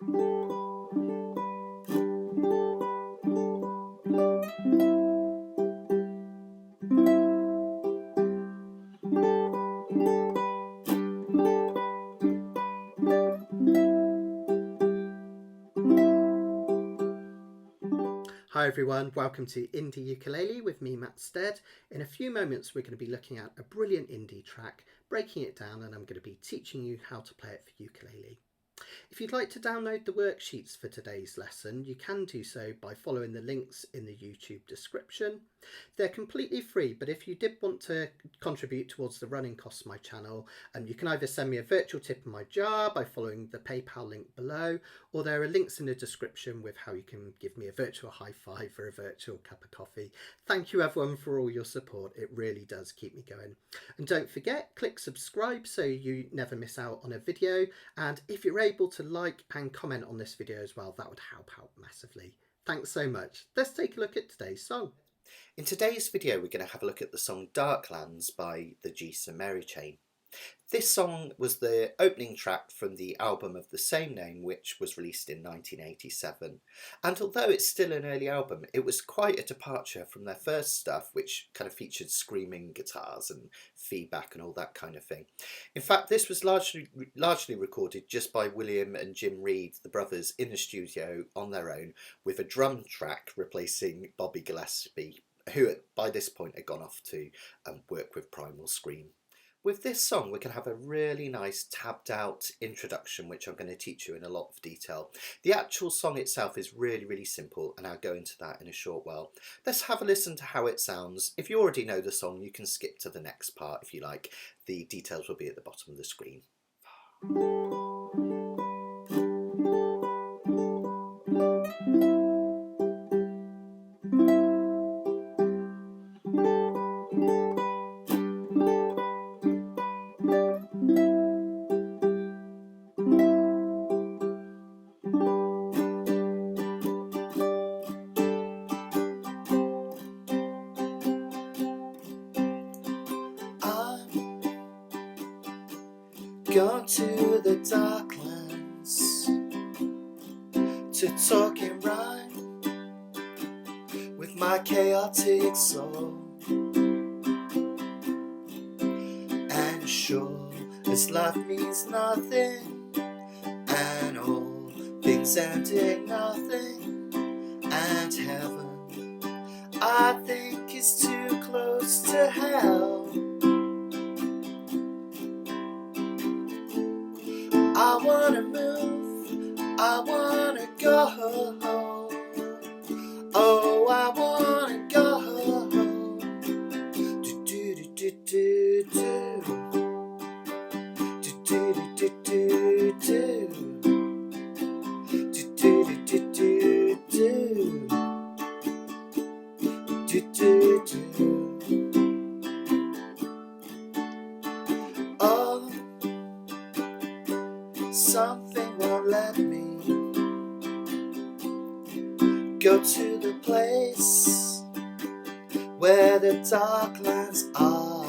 Hi everyone, welcome to Indie Ukulele with me, Matt Stead. In a few moments we're going to be looking at a brilliant indie track, breaking it down, and I'm going to be teaching you how to play it for ukulele. If you'd like to download the worksheets for today's lesson, you can do so by following the links in the YouTube description. They're completely free, but if you did want to contribute towards the running costs of my channel, you can either send me a virtual tip in my jar by following the PayPal link below, or there are links in the description with how you can give me a virtual high five or a virtual cup of coffee. Thank you everyone for all your support, it really does keep me going. And don't forget, click subscribe so you never miss out on a video, and if you're able to like and comment on this video as well, that would help out massively. Thanks so much. Let's take a look at today's song. In today's video we're going to have a look at the song Darklands by the G Mary Chain. This song was the opening track from the album of the same name, which was released in 1987. And although it's still an early album, it was quite a departure from their first stuff, which kind of featured screaming guitars and feedback and all that kind of thing. In fact, this was largely recorded just by William and Jim Reed, the brothers, in the studio on their own, with a drum track replacing Bobby Gillespie, who by this point had gone off to work with Primal Scream. With this song, we can have a really nice tabbed out introduction, which I'm going to teach you in a lot of detail. The actual song itself is really simple, and I'll go into that in a short while. Let's have a listen to how it sounds. If you already know the song, you can skip to the next part if you like. The details will be at the bottom of the screen. Gone to the Darklands to talk in rhyme with my chaotic soul, and sure as life means nothing and all things ending nothing, and heaven I think is too close to hell. I wanna move, I wanna go home. Oh, I wanna go home. Do do do do do do. Do do do do do. Do do do do do. Do do do. Oh, something won't let me go to the place where the Darklands are,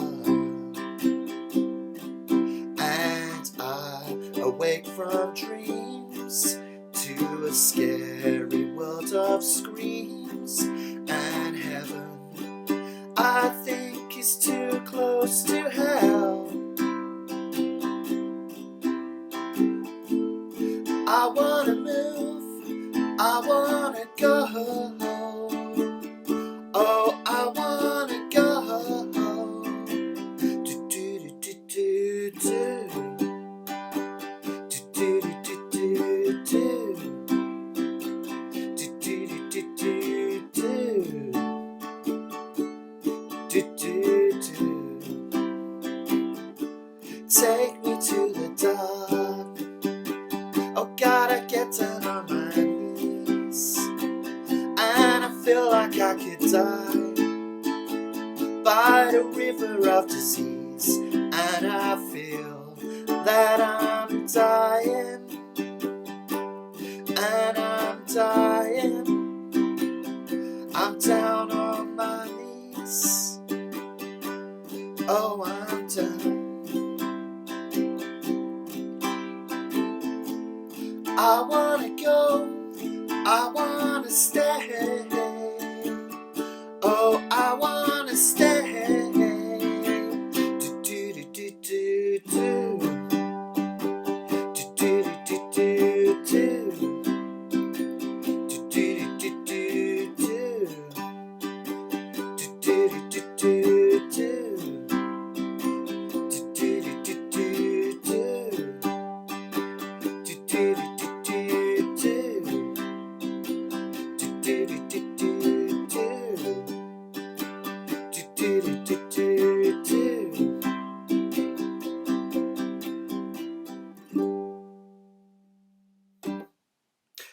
and I awake from dreams to a scary world of screams, and heaven I think is too close to hell. I wanna move, I wanna go home. Oh, I wanna go home. Do do do do do. Do do do do do. Do do do do do. Do do do. Take me to the dark. Oh God, I get down on my knees, and I feel like I could die by the river of disease, and I feel that I'm dying, and I'm dying. I'm down on my knees. Oh, I'm down. I wanna go, I wanna stay. Oh, I wanna stay. Do do do do do do. Do do do do do. Do do do do do. Do do do do do.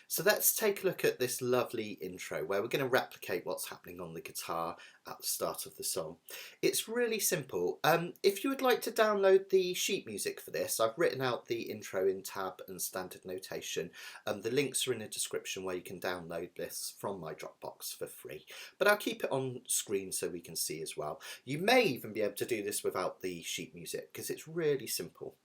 So let's take a look at this lovely intro where we're going to replicate what's happening on the guitar at the start of the song. It's really simple. If you would like to download the sheet music for this, I've written out the intro in tab and standard notation. The links are in the description where you can download this from my Dropbox for free. But I'll keep it on screen so we can see as well. You may even be able to do this without the sheet music because it's really simple.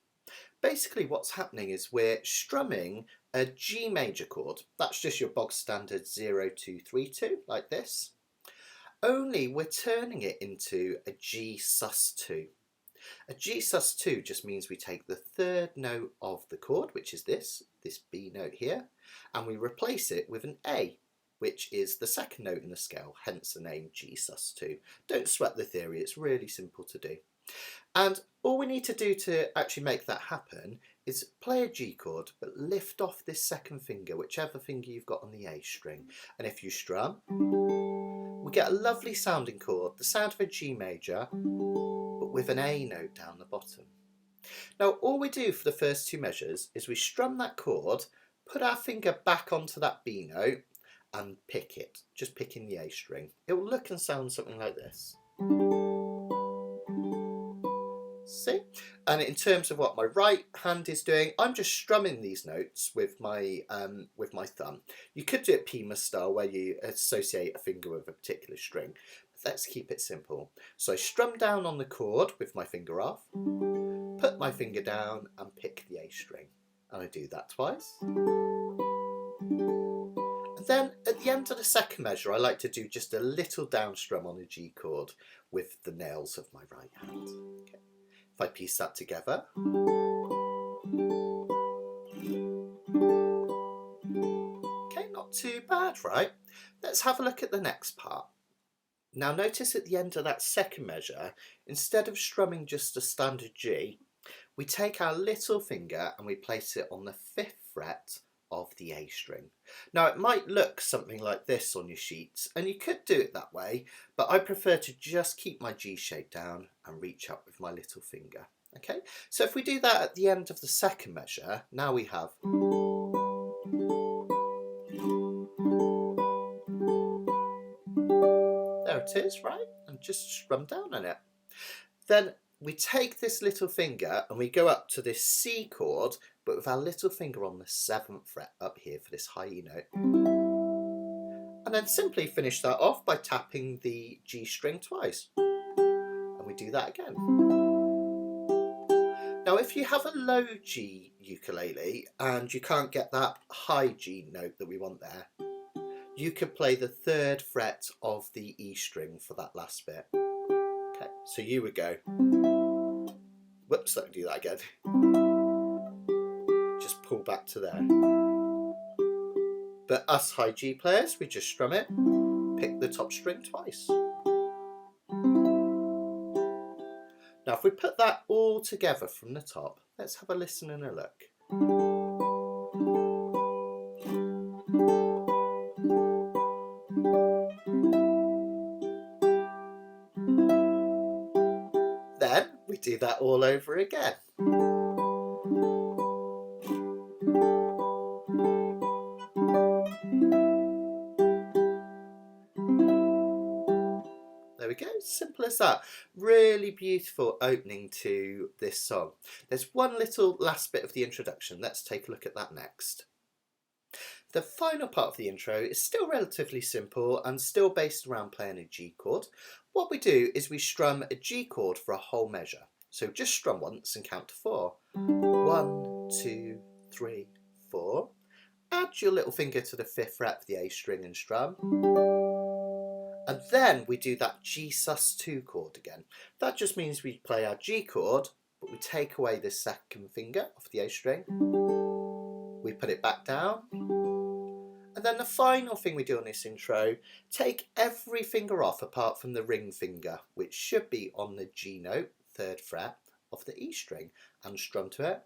Basically what's happening is we're strumming a G major chord. That's just your bog standard 0, 2, 3, 2 like this. Only we're turning it into a G sus2. A G sus2 just means we take the third note of the chord, which is this B note here, and we replace it with an A, which is the second note in the scale, hence the name G sus2. Don't sweat the theory, it's really simple to do. And all we need to do to actually make that happen is play a G chord, but lift off this second finger, whichever finger you've got on the A string. And if you strum, we get a lovely sounding chord, the sound of a G major, but with an A note down the bottom. Now all we do for the first two measures is we strum that chord, put our finger back onto that B note and pick it, just picking the A string. It will look and sound something like this. See? And in terms of what my right hand is doing, I'm just strumming these notes with my thumb. You could do it Pima style where you associate a finger with a particular string. But let's keep it simple. So I strum down on the chord with my finger off, put my finger down and pick the A string. And I do that twice. And then at the end of the second measure, I like to do just a little down strum on a G chord with the nails of my right hand. Okay. If I piece that together, okay, not too bad, right? Let's have a look at the next part. Now notice at the end of that second measure, instead of strumming just a standard G, we take our little finger and we place it on the 5th fret of the A string. Now it might look something like this on your sheets, and you could do it that way, but I prefer to just keep my G shape down and reach up with my little finger. Okay, so if we do that at the end of the second measure, now we have there it is, right? And just strum down on it. Then we take this little finger and we go up to this C chord, but with our little finger on the 7th fret up here for this high E note. And then simply finish that off by tapping the G string twice. And we do that again. Now if you have a low G ukulele and you can't get that high G note that we want there, you could play the 3rd fret of the E string for that last bit. Okay, so you would go, whoops, let me do that again. Just pull back to there. But us high G players, we just strum it, pick the top string twice. Now if we put that all together from the top, let's have a listen and a look. Then we do that all over again. There we go, simple as that. Really beautiful opening to this song. There's one little last bit of the introduction. Let's take a look at that next. The final part of the intro is still relatively simple and still based around playing a G chord. What we do is we strum a G chord for a whole measure. So just strum once and count to 4. 1, 2, 3, 4. add your little finger to the 5th fret for the A string and strum. And then we do that G sus2 chord again. That just means we play our G chord, but we take away the 2nd finger off the A string. We put it back down. And then the final thing we do on this intro, take every finger off apart from the ring finger, which should be on the G note, 3rd fret of the E string, and strum to it.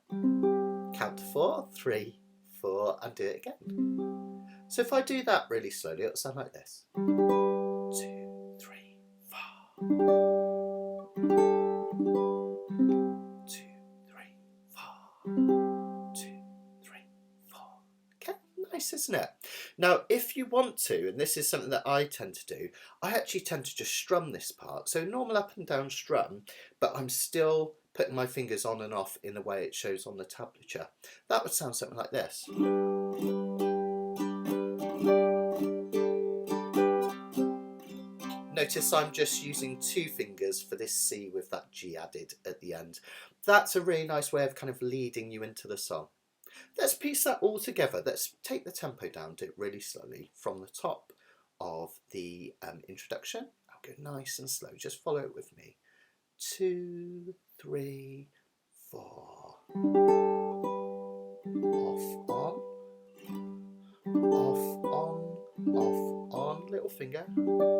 Count to 4, 3, 4, and do it again. So if I do that really slowly, it'll sound like this. 2, 3, 4. 2, 3, 4. 2, 3, 4. Okay, nice, isn't it? Now, if you want to, and this is something that I tend to do, I actually tend to just strum this part. So normal up and down strum, but I'm still putting my fingers on and off in the way it shows on the tablature. That would sound something like this. Notice I'm just using 2 fingers for this C with that G added at the end. That's a really nice way of kind of leading you into the song. Let's piece that all together. Let's take the tempo down, do it really slowly from the top of the introduction. I'll go nice and slow, just follow it with me. 2, 3, 4. Off, on. Off, on, off, on. Little finger.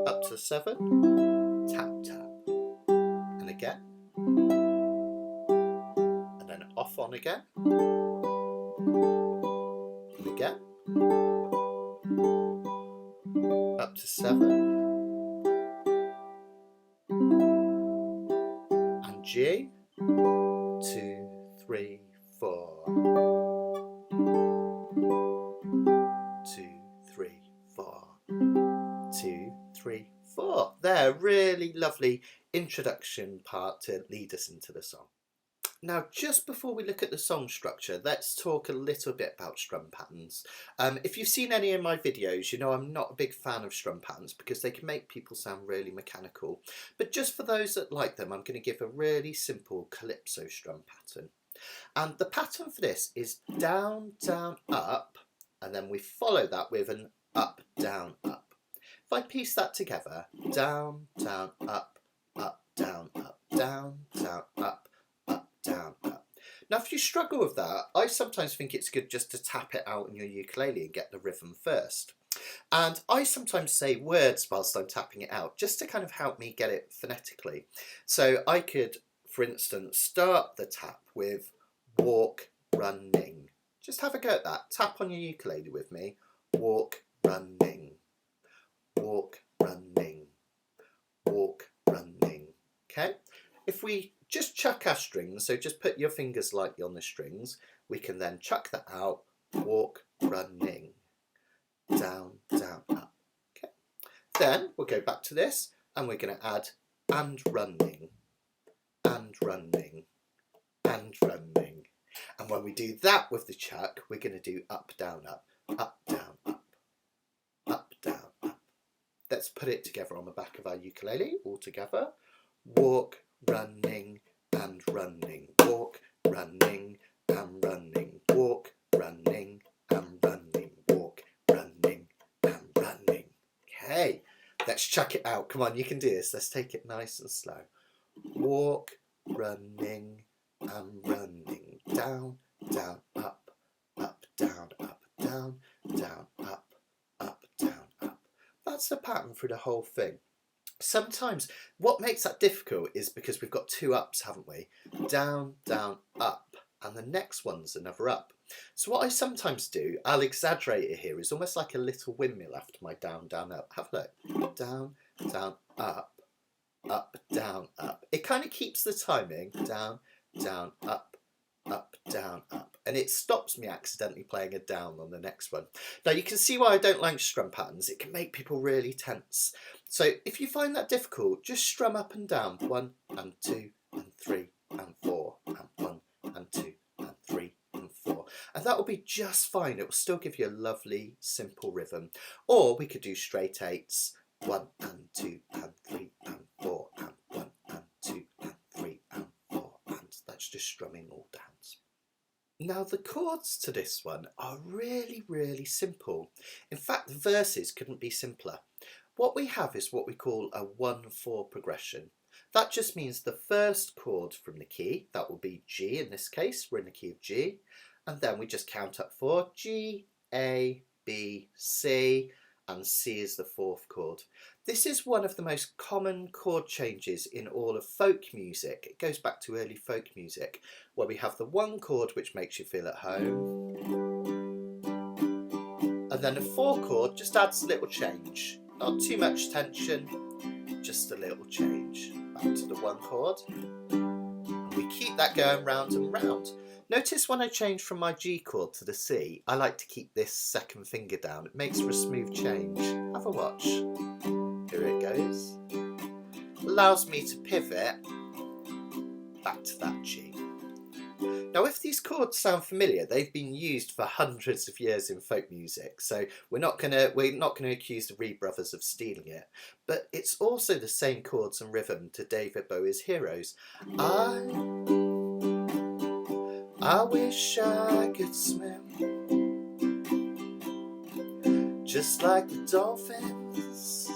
Up to 7. Tap, tap. And again. And then off, on again. And again. Up to 7. And G. 2, 3, 4. 2, 3, 4. 2, 3, 4. There, really lovely introduction part to lead us into the song. Now, just before we look at the song structure, let's talk a little bit about strum patterns. If you've seen any of my videos, you know I'm not a big fan of strum patterns because they can make people sound really mechanical. But just for those that like them, I'm going to give a really simple calypso strum pattern. And the pattern for this is down, down, up, and then we follow that with an up, down, up. If I piece that together, down, down, up, down, down, down, up, down, up. Now, if you struggle with that, I sometimes think it's good just to tap it out on your ukulele and get the rhythm first. And I sometimes say words whilst I'm tapping it out, just to kind of help me get it phonetically. So I could, for instance, start the tap with walk, running. Just have a go at that. Tap on your ukulele with me. Walk, running. Walk, running. Walk, running. Okay? If we just chuck our strings, so just put your fingers lightly on the strings, we can then chuck that out. Walk, running. Down, down, up. Okay. Then we'll go back to this and we're going to add and running, and running, and running. And when we do that with the chuck, we're going to do up, down, up, down, up, down, up. Let's put it together on the back of our ukulele all together. Walk, running, and running. Walk, running, and running. Walk, running, and running. Walk, running, and running. Okay, let's chuck it out. Come on, you can do this. Let's take it nice and slow. Walk, running, and running. Down, down, up, down, down, down, up, down, up. That's the pattern for the whole thing. Sometimes what makes that difficult is because we've got 2 ups, haven't we? Down, down, up, and the next one's another up. So what I sometimes do, I'll exaggerate it here, is almost like a little windmill after my down, down, up. Have a look. Down, down, up, down, up. It kind of keeps the timing. Down, down, up, down, up. And it stops me accidentally playing a down on the next one. Now you can see why I don't like strum patterns. It can make people really tense. So if you find that difficult, just strum up and down. 1 and 2 and 3 and 4 and 1 and 2 and 3 and 4. And that will be just fine. It will still give you a lovely, simple rhythm. Or we could do straight 8s. 1 and 2 and 3 and 4 and 1 and 2 and 3 and 4. And that's just strumming all downs. Now the chords to this one are really, really simple. In fact, the verses couldn't be simpler. What we have is what we call a 1-4 progression. That just means the first chord from the key, that will be G in this case, we're in the key of G, and then we just count up 4, G, A, B, C, and C is the fourth chord. This is one of the most common chord changes in all of folk music. It goes back to early folk music, where we have the one chord which makes you feel at home, and then the 4 chord just adds a little change. Not too much tension, just a little change. Back to the 1 chord. And we keep that going round and round. Notice when I change from my G chord to the C, I like to keep this second finger down. It makes for a smooth change. Have a watch. Here it goes. Allows me to pivot back to that G. Now, if these chords sound familiar, they've been used for hundreds of years in folk music, so we're not gonna accuse the Reed brothers of stealing it. But it's also the same chords and rhythm to David Bowie's Heroes. I wish I could swim, just like the dolphins.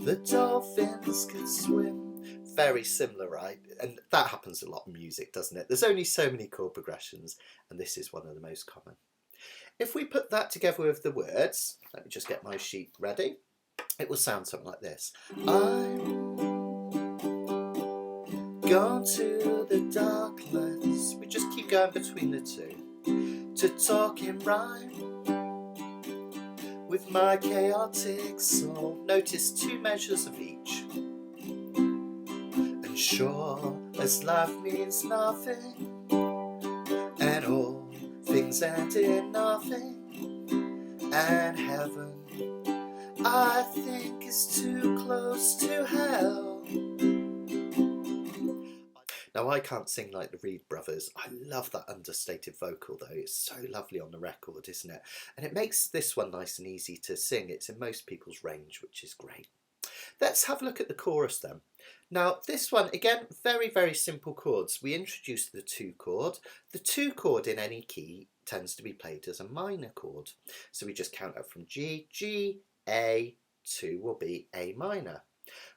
The dolphins could swim. Very similar, right? And that happens a lot in music, doesn't it? There's only so many chord progressions, and this is one of the most common. If we put that together with the words, let me just get my sheet ready, it will sound something like this. I'm gone to the Darklands. We just keep going between the two. To talk in rhyme with my chaotic soul. Notice 2 measures of each. And sure as life means nothing, and all things end in nothing, and heaven I think is too close to hell. Now, I can't sing like the Reed brothers. I love that understated vocal though. It's so lovely on the record, isn't it? And it makes this one nice and easy to sing. It's in most people's range, which is great. Let's have a look at the chorus then. Now, this one, again, very, very simple chords. We introduced the 2 chord. The 2 chord in any key tends to be played as a minor chord. So we just count up from G, G, A, 2 will be A minor.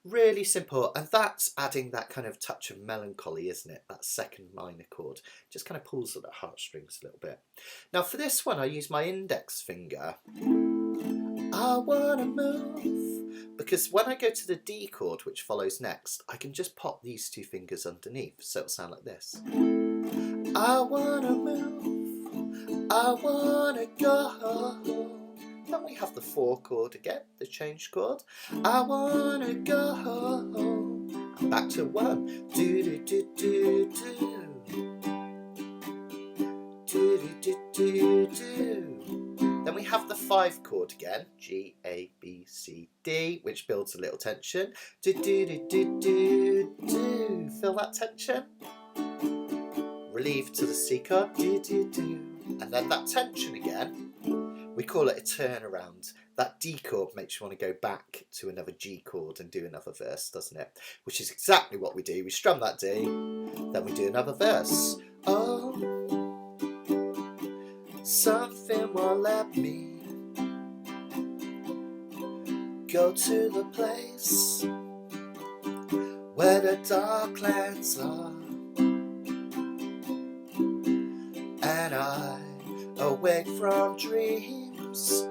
Really simple, and that's adding that kind of touch of melancholy, isn't it? That second minor chord just kind of pulls at the heartstrings a little bit. Now for this one I use my index finger. I wanna move, because when I go to the D chord, which follows next, I can just pop these 2 fingers underneath, so it'll sound like this. I wanna move, I wanna go. Then we have the 4 chord again, the change chord. I wanna go. And back to 1. Do do do do do. Do do do do do. Then we have the 5 chord again, G, A, B, C, D, which builds a little tension. Do do do do do do. Feel that tension? Relief to the C chord. Do do do. And then that tension again. We call it a turnaround. That D chord makes you want to go back to another G chord and do another verse, doesn't it? Which is exactly what we do. We strum that D, then we do another verse. Oh, something won't let me go to the place where the Darklands are, and I awake from dreams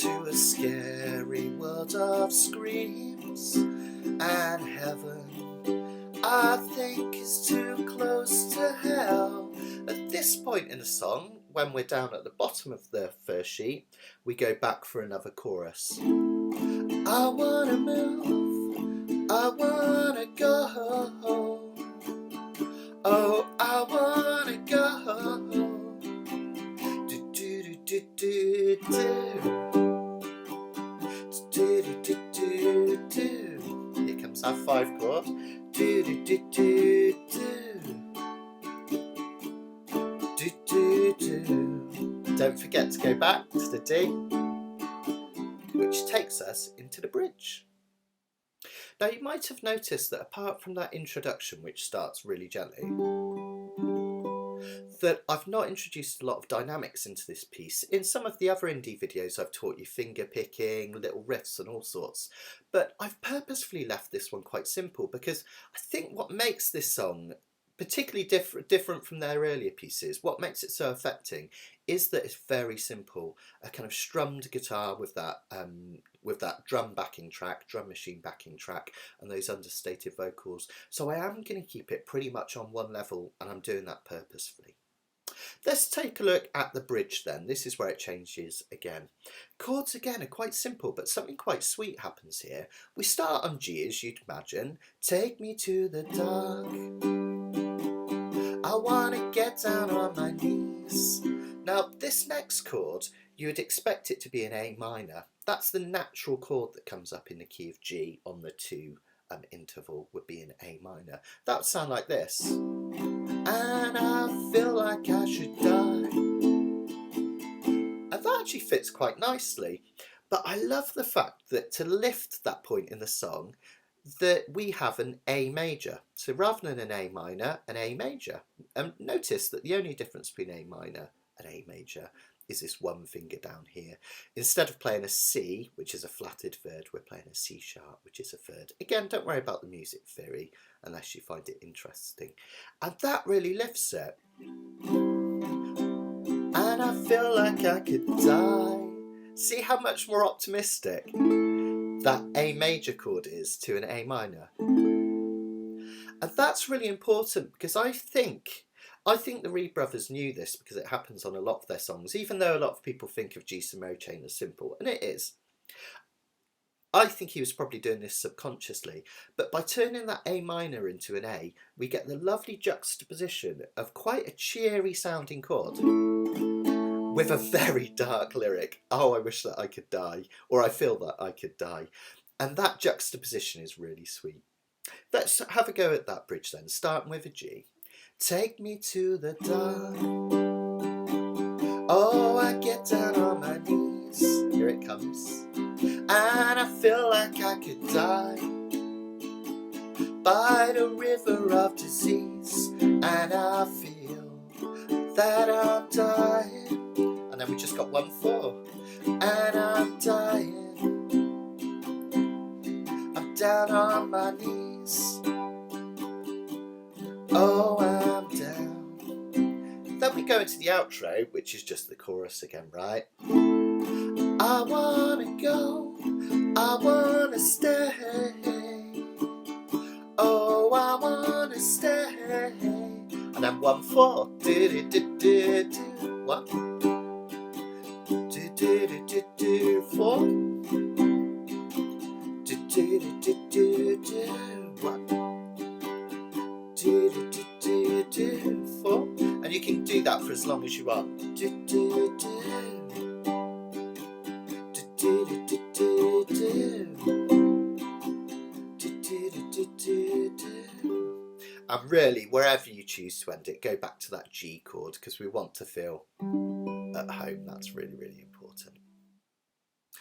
to a scary world of screams, and heaven I think is too close to hell. At this point in the song, when we're down at the bottom of the first sheet, we go back for another chorus. I wanna move, I wanna go, oh, I wanna go. Do do do do do. Do do do do do. Here comes our 5 chord. Do do do do do. Do do do. Don't forget to go back to the D, which takes us into the bridge. Now you might have noticed that apart from that introduction, which starts really gently, that I've not introduced a lot of dynamics into this piece. In some of the other indie videos I've taught you finger picking, little riffs and all sorts, but I've purposefully left this one quite simple because I think what makes this song particularly different from their earlier pieces, what makes it so affecting, is that it's very simple. A kind of strummed guitar with that drum machine backing track, and those understated vocals. So I am going to keep it pretty much on one level, and I'm doing that purposefully. Let's take a look at the bridge then. This is where it changes again. Chords again are quite simple, but something quite sweet happens here. We start on G, as you'd imagine. Take me to the dark. I wanna get down on my knees. Now this next chord, you would expect it to be an A minor. That's the natural chord that comes up in the key of G on the 2 interval, would be an A minor. That would sound like this. And I feel like I should die. And that actually fits quite nicely. But I love the fact that to lift that point in the song, that we have an A major. So rather than an A minor, an A major. And notice that the only difference between A minor and A major is this one finger down here. Instead of playing a C, which is a flatted third, we're playing a C sharp, which is a third. Again, don't worry about the music theory unless you find it interesting. And that really lifts it. And I feel like I could die. See how much more optimistic that A major chord is to an A minor. And that's really important because I think the Reed brothers knew this because it happens on a lot of their songs, even though a lot of people think of G Sumo Chain as simple, and it is. I think he was probably doing this subconsciously, but by turning that A minor into an A, we get the lovely juxtaposition of quite a cheery sounding chord with a very dark lyric. Oh, I wish that I could die, or I feel that I could die. And that juxtaposition is really sweet. Let's have a go at that bridge then, starting with a G. Take me to the dark. Oh, I get down on my knees. Here it comes. And I feel like I could die by the river of disease. And I feel that I'm dying. And then we just got 1/4. And I'm dying. I'm down on my knees. Oh, I'm down. Then we go into the outro, which is just the chorus again, right? I wanna go, I wanna stay. Oh, I wanna stay. And then 1/4. Do do do do do. 1. Do do do do do. 4. Do do do do do do. 1. Do do do do do. 4. And you can do that for as long as you want. Do do do. Do do do do do. Do do do do do. And really, wherever you choose to end it, go back to that G chord because we want to feel at home. That's really, really important.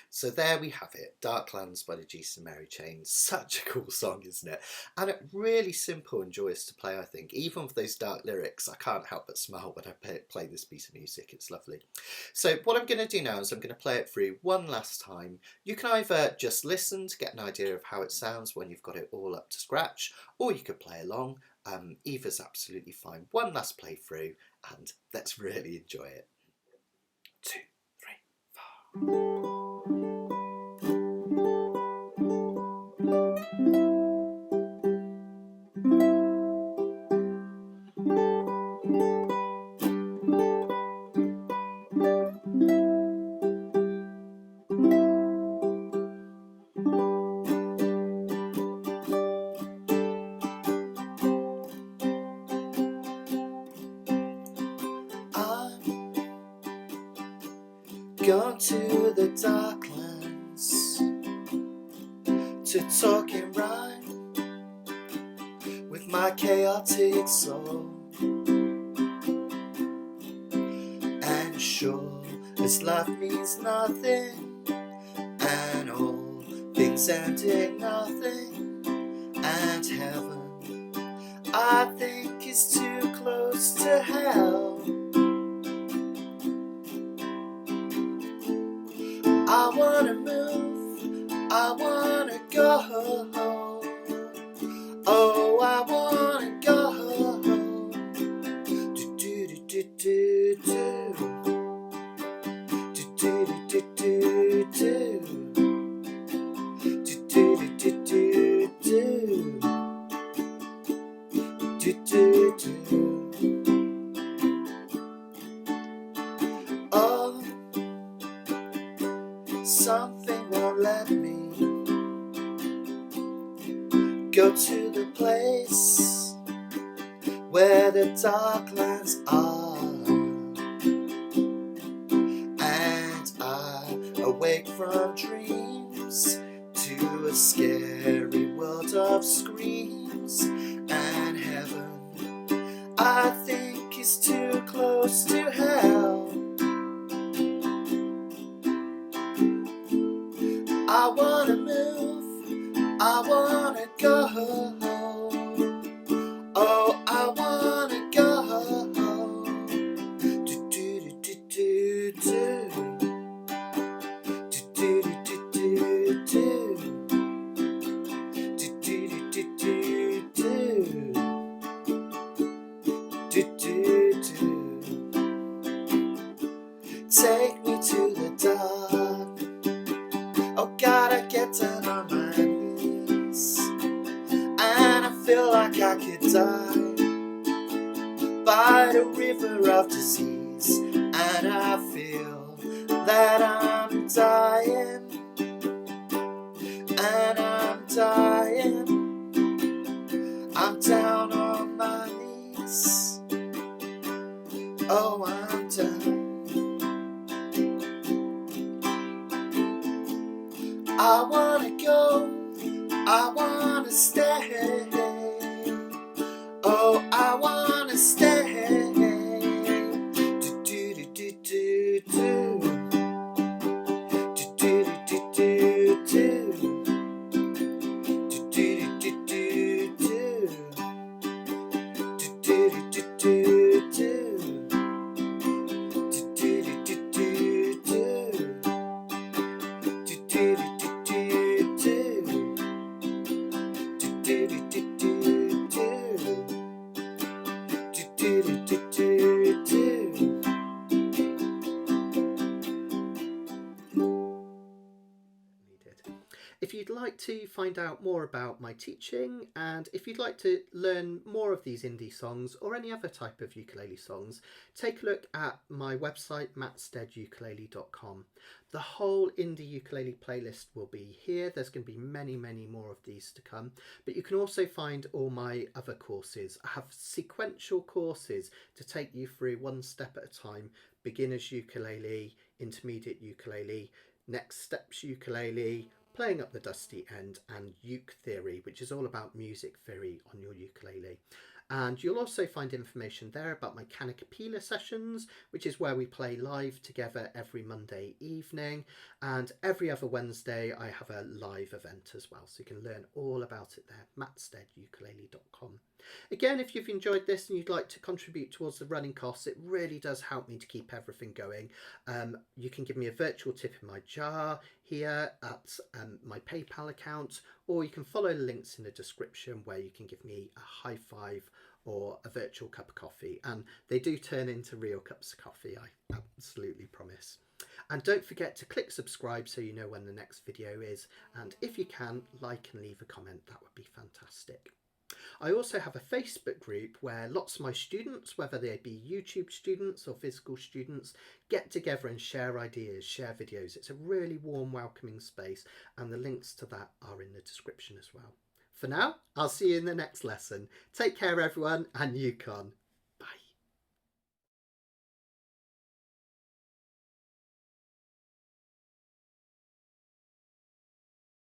So there we have it, Darklands by the G Sumo Chain. Such a cool song, isn't it? And it really simple and joyous to play, I think. Even with those dark lyrics, I can't help but smile when I play this piece of music. It's lovely. So what I'm going to do now is I'm going to play it through one last time. You can either just listen to get an idea of how it sounds when you've got it all up to scratch, or you could play along. Either's absolutely fine. One last playthrough, and let's really enjoy it. 2, 3, 4. Gone to the Darklands to talk in rhyme with my chaotic soul. And sure as life means nothing, and all things ending nothing, and heaven I think is too close to hell. wanna move, I wanna go. Oh, I wanna go. Do do do do do do. Do do do do do. Do do do do do. Do do do. Oh, something won't let me go to the place where the Darklands are, and I awake from dreams to a scary world of screams, and heaven I think is too close to hell. I wanna move, I wanna go. Oh, I wanna go. Do do do do do. Do do do do do. Do do do do do. Do do do. Take me to the dark. Oh, gotta get down on my knees, and I feel like I could die by the river of disease, and I feel that I'm dying, and I'm dying. I'm down on my knees. Oh, I'm down. I wanna go, I wanna stay. Oh, I wanna stay. Do do do do do do. Do do do do do. Do do do do do. Do do do do do. Do do do do do. Do do do. If you'd like to find out more about my teaching, and if you'd like to learn more of these indie songs or any other type of ukulele songs, take a look at my website mattsteadukulele.com. The whole indie ukulele playlist will be here. There's going to be many more of these to come, but you can also find all my other courses. I have sequential courses to take you through one step at a time: beginner's ukulele, intermediate ukulele, next steps ukulele, playing up the dusty end, and uke theory, which is all about music theory on your ukulele. And you'll also find information there about my Canacapella sessions, which is where we play live together every Monday evening, and every other Wednesday I have a live event as well, so you can learn all about it there, mattsteadukulele.com. Again, if you've enjoyed this and you'd like to contribute towards the running costs, it really does help me to keep everything going. You can give me a virtual tip in my jar here at my PayPal account, or you can follow the links in the description where you can give me a high five or a virtual cup of coffee, and they do turn into real cups of coffee, I absolutely promise. And don't forget to click subscribe so you know when the next video is, and if you can, like and leave a comment, that would be fantastic. I also have a Facebook group where lots of my students, whether they be YouTube students or physical students, get together and share ideas, share videos. It's a really warm, welcoming space, and the links to that are in the description as well. For now, I'll see you in the next lesson. Take care everyone, and Yukon.